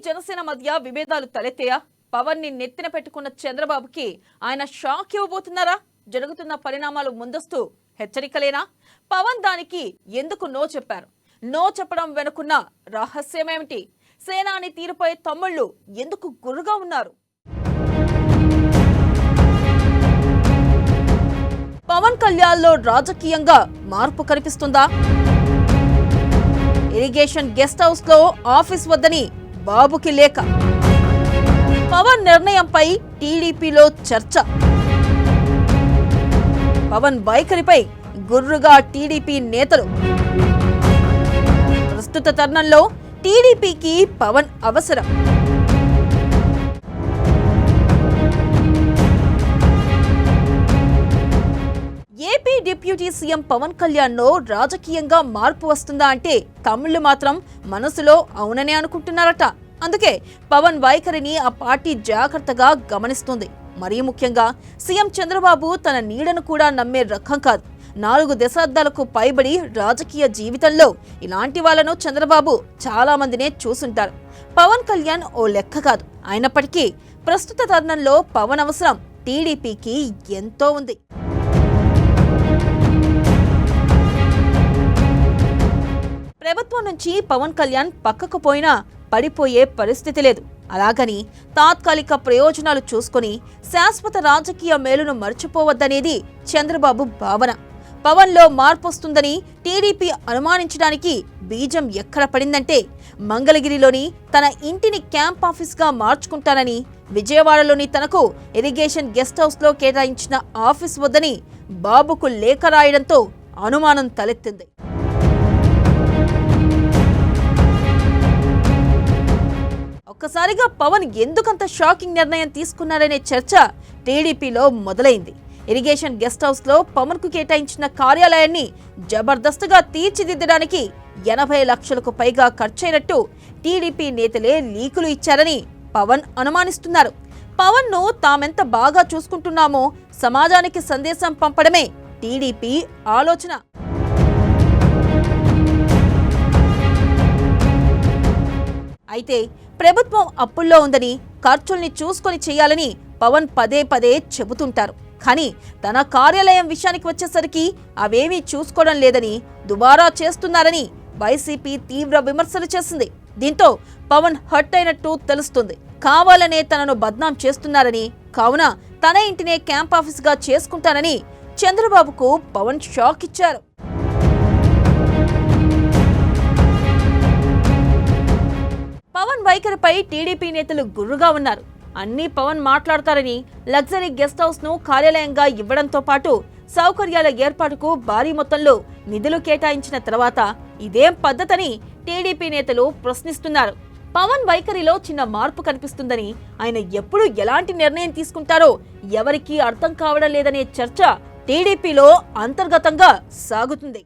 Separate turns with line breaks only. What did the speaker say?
జనసేన మధ్య విభేదాలు తలెత్తాయా? పవన్ ని నెత్తిన పెట్టుకున్న చంద్రబాబుకి ఆయన షాక్ ఇవ్వబోతున్నారా? జరుగుతున్న పరిణామాలు ముందస్తు హెచ్చరికలేనా? పవన్ దానికి ఎందుకు నో చెప్పారు? నో చెప్పడం వెనుకున్న రహస్యమేమిటి? సేనాని తీరుపై తమ్ముళ్ళు ఎందుకు గుర్రుగా ఉన్నారు? పవన్ కళ్యాణ్లో రాజకీయంగా మార్పు కనిపిస్తుందా? ఇరిగేషన్ గెస్ట్ హౌస్ లో ఆఫీస్ వద్దని బాబుకి లేఖ. పవన్ నిర్ణయంపై టీడీపీలో చర్చ. పవన్ వైఖరిపై గుర్రుగా టీడీపీ నేతలు. ప్రస్తుత తరుణంలో టీడీపీకి పవన్ అవసరం. ఏపీ డిప్యూటీ సీఎం పవన్ కళ్యాణ్లో రాజకీయంగా మార్పు వస్తుందా అంటే తమిళులు మాత్రం మనసులో అవుననే అనుకుంటున్నారట. అందుకే పవన్ వైఖరిని ఆ పార్టీ జాగ్రత్తగా గమనిస్తుంది. మరీ ముఖ్యంగా సీఎం చంద్రబాబు తన నీడను కూడా నమ్మే రకం కాదు. 4 దశాబ్దాలకు పైబడి రాజకీయ జీవితంలో ఇలాంటి వాళ్ళను చంద్రబాబు చాలా మందినే చూసుంటారు. పవన్ కళ్యాణ్ ఓ లెక్క కాదు. అయినప్పటికీ ప్రస్తుత తరుణంలో పవన్ అవసరం టీడీపీకి ఎంతో ఉంది. ప్రభుత్వం నుంచి పవన్ కళ్యాణ్ పక్కకు పోయినా పడిపోయే పరిస్థితి లేదు. అలాగని తాత్కాలిక ప్రయోజనాలు చూసుకుని శాశ్వత రాజకీయ మేలును మర్చిపోవద్దనేది చంద్రబాబు భావన. పవన్లో మార్పు వస్తుందని టీడీపీ అనుమానించడానికి బీజం ఎక్కడ పడిందంటే మంగళగిరిలోని తన ఇంటిని క్యాంప్ ఆఫీస్గా మార్చుకుంటానని, విజయవాడలోని తనకు ఇరిగేషన్ గెస్ట్ హౌస్లో కేటాయించిన ఆఫీస్ వద్దని బాబుకు లేఖ రాయడంతో అనుమానం తలెత్తింది. ఒక్కసారిగా పవన్ ఎందుకంత షాకింగ్ నిర్ణయం తీసుకున్నారనే చర్చ టీడీపీలో మొదలైంది. ఇరిగేషన్ గెస్ట్ హౌస్ లో పవన్ కు కేటాయించిన కార్యాలయాన్ని జబర్దస్తుగా తీర్చిదిద్దడానికి 80 లక్షలకు పైగా ఖర్చయినట్టు టీడీపీ నేతలే లీకులు ఇచ్చారని పవన్ అనుమానిస్తున్నారు. పవన్ ను తామెంత బాగా చూసుకుంటున్నామో సమాజానికి సందేశం పంపడమే టీడీపీ ఆలోచన. అయితే ప్రభుత్వం అప్పుల్లో ఉందని, ఖర్చుల్ని చూసుకొని చేయాలని పవన్ పదే పదే చెబుతుంటారు. కానీ తన కార్యాలయం విషయానికి వచ్చేసరికి అవేమీ చూసుకోవడం లేదని, దుబారా చేస్తున్నారని వైసీపీ తీవ్ర విమర్శలు చేసింది. దీంతో పవన్ హర్ట్ అయినట్టు తెలుస్తుంది. కావాలనే తనను బద్నాం చేస్తున్నారని, కావున తన ఇంటినే క్యాంప్ ఆఫీస్గా చేసుకుంటానని చంద్రబాబుకు పవన్ షాక్ ఇచ్చారు. పవన్ వైఖరిపై టీడీపీ నేతలు గుర్రుగా ఉన్నారు. అన్నీ పవన్ మాట్లాడతారని, లగ్జరీ గెస్ట్ హౌస్ ను కార్యాలయంగా ఇవ్వడంతో పాటు సౌకర్యాల ఏర్పాటుకు భారీ మొత్తంలో నిధులు కేటాయించిన తర్వాత ఇదేం పద్ధతని టీడీపీ నేతలు ప్రశ్నిస్తున్నారు. పవన్ వైఖరిలో చిన్న మార్పు కనిపిస్తుందని, ఆయన ఎప్పుడు ఎలాంటి నిర్ణయం తీసుకుంటారో ఎవరికీ అర్థం కావడం లేదనే చర్చ టీడీపీలో అంతర్గతంగా సాగుతుంది.